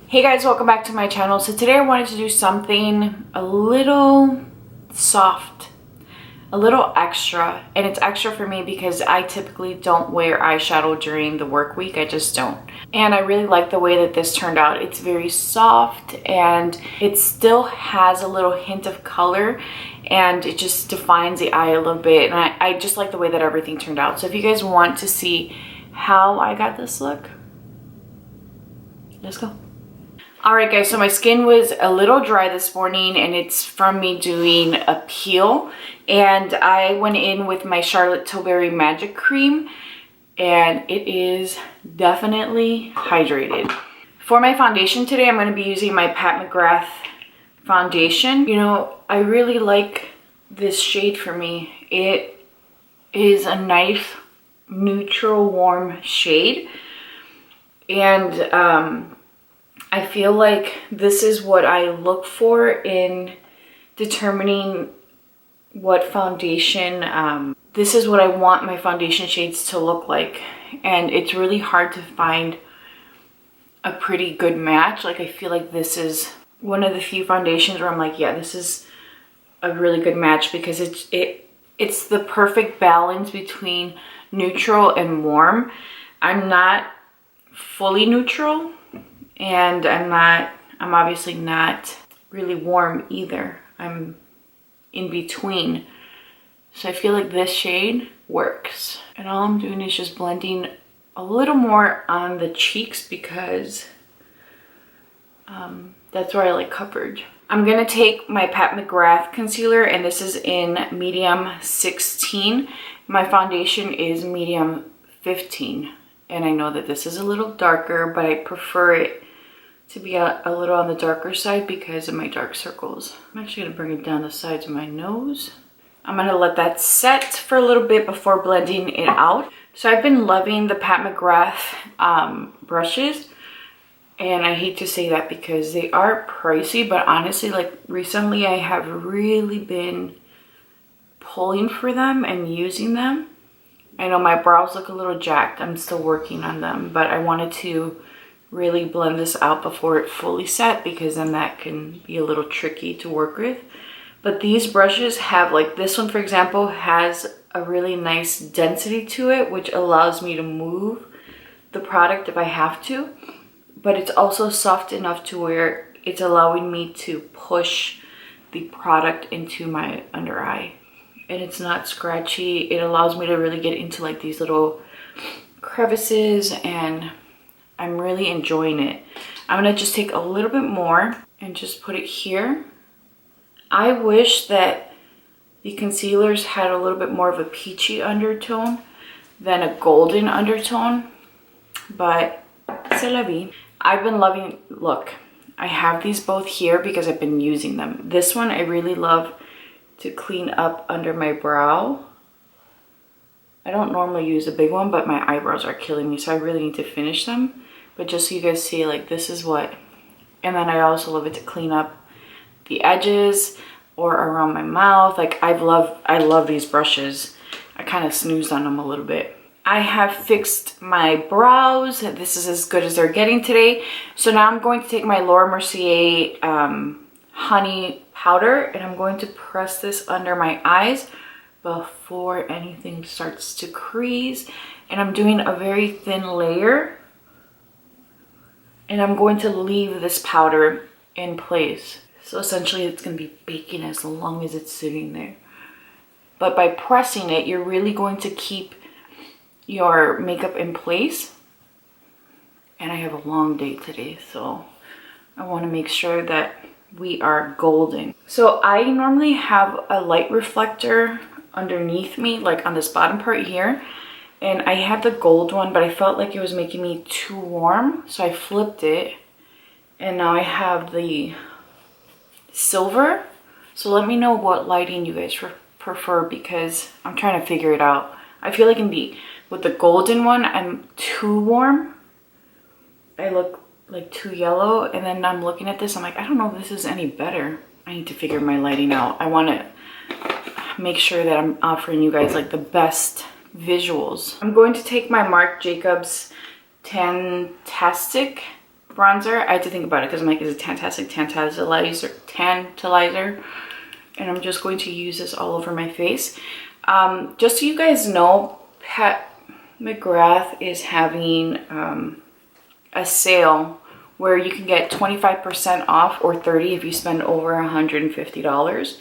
Hey guys, welcome back to my channel. So today I wanted to do something a little soft, a little extra, and it's extra for me because I typically don't wear eyeshadow during the work week. I just don't. And I really like the way that this turned out. It's very soft and it still has a little hint of color and it just defines the eye a little bit. And I just like the way that everything turned out. So if you guys want to see how I got this look, let's go. Alright guys, so my skin was a little dry this morning and it's from me doing a peel. And I went in with my Charlotte Tilbury Magic Cream and it is definitely hydrated. For my foundation today, I'm going to be using my Pat McGrath foundation. You know, I really like this shade for me. It is a nice, neutral, warm shade. And I feel like this is what I look for in determining what foundation, this is what I want my foundation shades to look like. And it's really hard to find a pretty good match. Like I feel like this is one of the few foundations where I'm like, yeah, this is a really good match because it's the perfect balance between neutral and warm. I'm not fully neutral. And I'm obviously not really warm either. I'm in between. So I feel like this shade works. And all I'm doing is just blending a little more on the cheeks because that's where I like coverage. I'm gonna take my Pat McGrath Concealer and this is in medium 16. My foundation is medium 15. And I know that this is a little darker, but I prefer it to be a little on the darker side because of my dark circles. I'm actually going to bring it down the sides of my nose. I'm going to let that set for a little bit before blending it out. So I've been loving the Pat McGrath brushes. And I hate to say that because they are pricey, but honestly, like recently I have really been pulling for them and using them. I know my brows look a little jacked. I'm still working on them, but I wanted to really blend this out before it fully set because then that can be a little tricky to work with. But these brushes have, like this one for example, has a really nice density to it, which allows me to move the product if I have to. But it's also soft enough to where it's allowing me to push the product into my under eye. And it's not scratchy. It allows me to really get into like these little crevices and I'm really enjoying it. I'm gonna just take a little bit more and just put it here. I wish that the concealers had a little bit more of a peachy undertone than a golden undertone, but c'est la vie. I've been loving, look, I have these both here because I've been using them. This one I really love to clean up under my brow. I don't normally use a big one, but my eyebrows are killing me, so I really need to finish them. But just so you guys see, like this is what, and then I also love it to clean up the edges or around my mouth. Like I love these brushes. I kind of snoozed on them a little bit. I have fixed my brows. This is as good as they're getting today. So now I'm going to take my Laura Mercier honey powder and I'm going to press this under my eyes before anything starts to crease. And I'm doing a very thin layer. And I'm going to leave this powder in place. So essentially it's going to be baking as long as it's sitting there. But by pressing it, you're really going to keep your makeup in place. And I have a long day today, so I want to make sure that we are golden. So I normally have a light reflector underneath me, like on this bottom part here. And I had the gold one, but I felt like it was making me too warm. So I flipped it. And now I have the silver. So let me know what lighting you guys prefer because I'm trying to figure it out. I feel like with the golden one, I'm too warm. I look like too yellow. And then I'm looking at this, I'm like, I don't know if this is any better. I need to figure my lighting out. I want to make sure that I'm offering you guys like the best visuals. I'm going to take my Marc Jacobs Tantastic bronzer. I had to think about it because I'm like, it's a fantastic tantalizer. And I'm just going to use this all over my face. Just so you guys know, Mcgrath is having a sale where you can get 25% off or 30% if you spend over $150.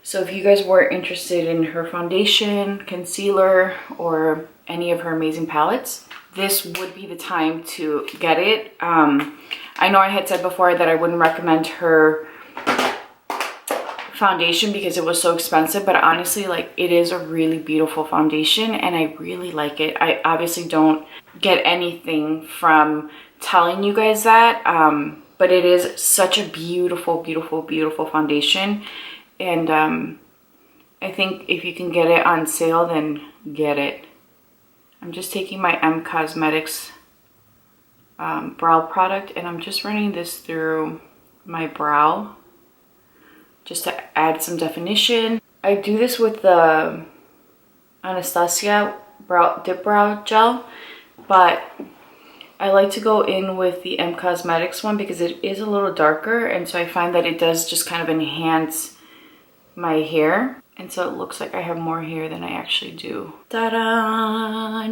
So if you guys were interested in her foundation, concealer, or any of her amazing palettes, this would be the time to get it. I know I had said before that I wouldn't recommend her foundation because it was so expensive, but honestly, like, it is a really beautiful foundation and I really like it. I obviously don't get anything from telling you guys that, but it is such a beautiful, beautiful, beautiful foundation. And I think if you can get it on sale, then get it. I'm just taking my M Cosmetics brow product and I'm just running this through my brow just to add some definition. I do this with the Anastasia Dip Brow Gel, but I like to go in with the M Cosmetics one because it is a little darker, and so I find that it does just kind of enhance my hair. And so it looks like I have more hair than I actually do. Ta-da!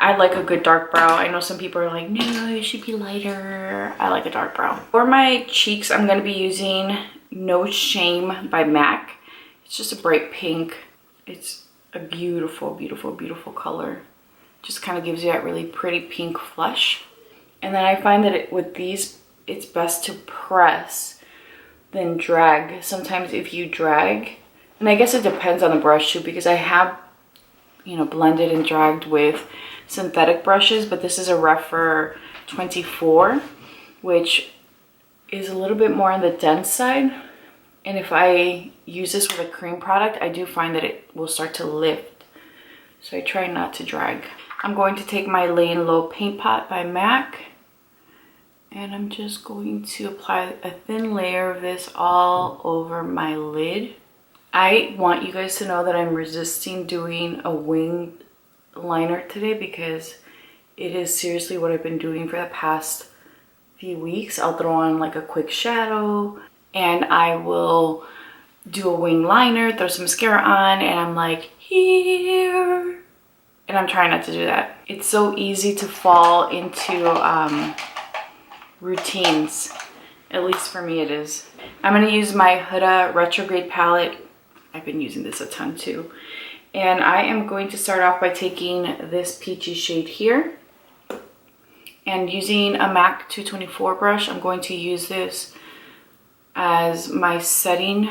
I like a good dark brow. I know some people are like, no, it should be lighter. I like a dark brow. For my cheeks, I'm going to be using No Shame by MAC. It's just a bright pink. It's a beautiful, beautiful, beautiful color. Just kind of gives you that really pretty pink flush. And then I find that with these, it's best to press than drag. Sometimes if you drag, and I guess it depends on the brush too, because I have, you know, blended and dragged with synthetic brushes, but this is a Refer 24, which is a little bit more on the dense side. And if I use this with a cream product, I do find that it will start to lift. So I try not to drag. I'm going to take my Lay and Low Paint Pot by MAC, and I'm just going to apply a thin layer of this all over my lid. I want you guys to know that I'm resisting doing a wing liner today because it is seriously what I've been doing for the past few weeks. I'll throw on like a quick shadow and I will do a wing liner, throw some mascara on, and I'm like, here. And I'm trying not to do that. It's so easy to fall into routines. At least for me it is. I'm going to use my Huda Retrograde palette. I've been using this a ton too. And I am going to start off by taking this peachy shade here. And using a MAC 224 brush, I'm going to use this as my setting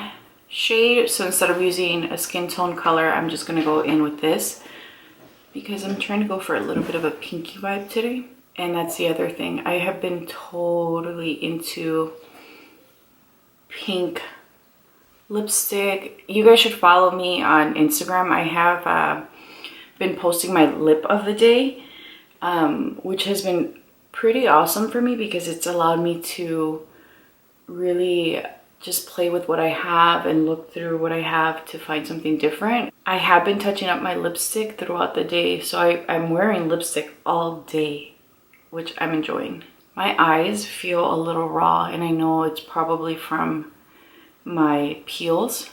shade. So instead of using a skin tone color, I'm just going to go in with this, because I'm trying to go for a little bit of a pinky vibe today. And that's the other thing. I have been totally into pink lipstick. You guys should follow me on Instagram. I have been posting my lip of the day, which has been pretty awesome for me because it's allowed me to really just play with what I have and look through what I have to find something different. I have been touching up my lipstick throughout the day, so I'm wearing lipstick all day, which I'm enjoying. My eyes feel a little raw, and I know it's probably from my peels,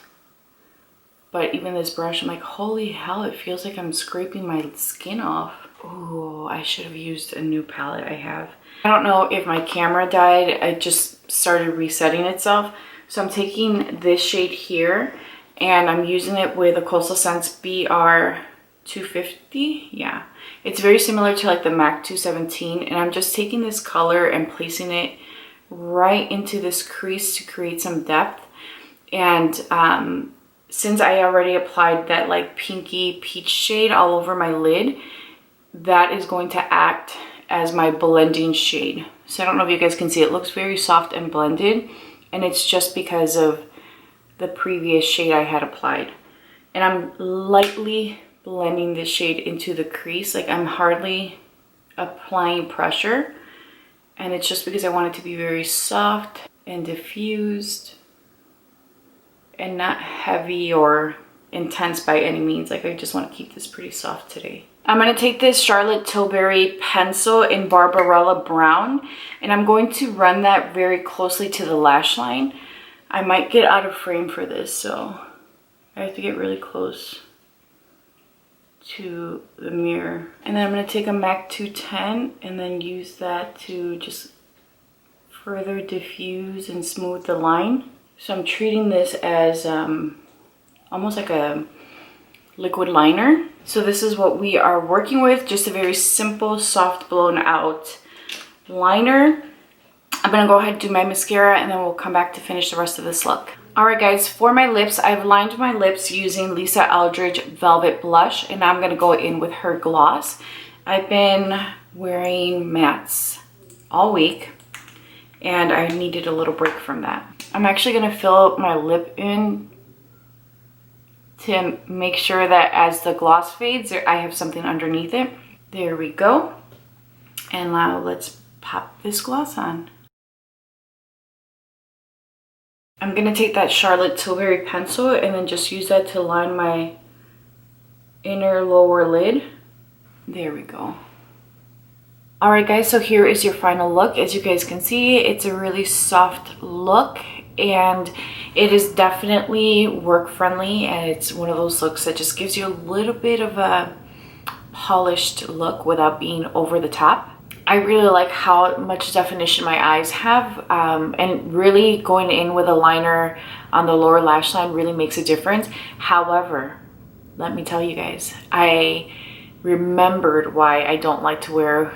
but even this brush, I'm like, holy hell, it feels like I'm scraping my skin off. Oh, I should have used a new palette I have. I don't know if my camera died. It just started resetting itself. So I'm taking this shade here and I'm using it with a Coastal Scents BR 250. Yeah, it's very similar to like the MAC 217, and I'm just taking this color and placing it right into this crease to create some depth. And since I already applied that like pinky peach shade all over my lid, that is going to act as my blending shade. So I don't know if you guys can see, it looks very soft and blended, and it's just because of the previous shade I had applied. And I'm lightly blending this shade into the crease, like I'm hardly applying pressure, and it's just because I want it to be very soft and diffused and not heavy or intense by any means. Like I just want to keep this pretty soft today. I'm going to take this Charlotte Tilbury pencil in Barbarella Brown, and I'm going to run that very closely to the lash line. I might get out of frame for this, so I have to get really close to the mirror. And then I'm going to take a MAC 210 and then use that to just further diffuse and smooth the line. So I'm treating this as almost like a liquid liner. So this is what we are working with, just a very simple, soft, blown out liner. I'm gonna go ahead and do my mascara and then we'll come back to finish the rest of this look. Alright guys, for my lips, I've lined my lips using Lisa Eldridge Velvet Blush, and now I'm gonna go in with her gloss. I've been wearing mattes all week and I needed a little break from that. I'm actually gonna fill my lip in to make sure that as the gloss fades, I have something underneath it. There we go. And now let's pop this gloss on. I'm gonna take that Charlotte Tilbury pencil and then just use that to line my inner lower lid. There we go. Alright guys, so here is your final look. As you guys can see, it's a really soft look and it is definitely work friendly, and it's one of those looks that just gives you a little bit of a polished look without being over the top. I really like how much definition my eyes have, and really going in with a liner on the lower lash line really makes a difference. However, let me tell you guys, I remembered why I don't like to wear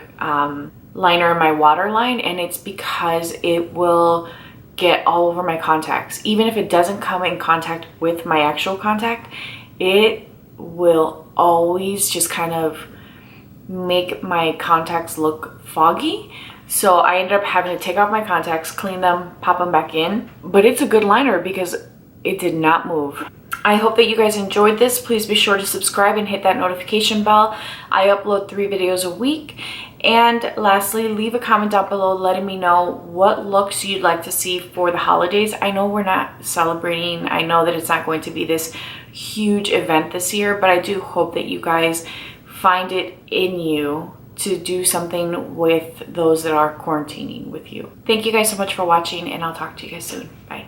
liner in my waterline, and it's because it will get all over my contacts. Even if it doesn't come in contact with my actual contact, it will always just kind of make my contacts look foggy. So I ended up having to take off my contacts, clean them, pop them back in. But it's a good liner because it did not move. I hope that you guys enjoyed this. Please be sure to subscribe and hit that notification bell. I upload 3 videos a week. And lastly, leave a comment down below letting me know what looks you'd like to see for the holidays. I know we're not celebrating. I know that it's not going to be this huge event this year, but I do hope that you guys find it in you to do something with those that are quarantining with you. Thank you guys so much for watching, and I'll talk to you guys soon. Bye.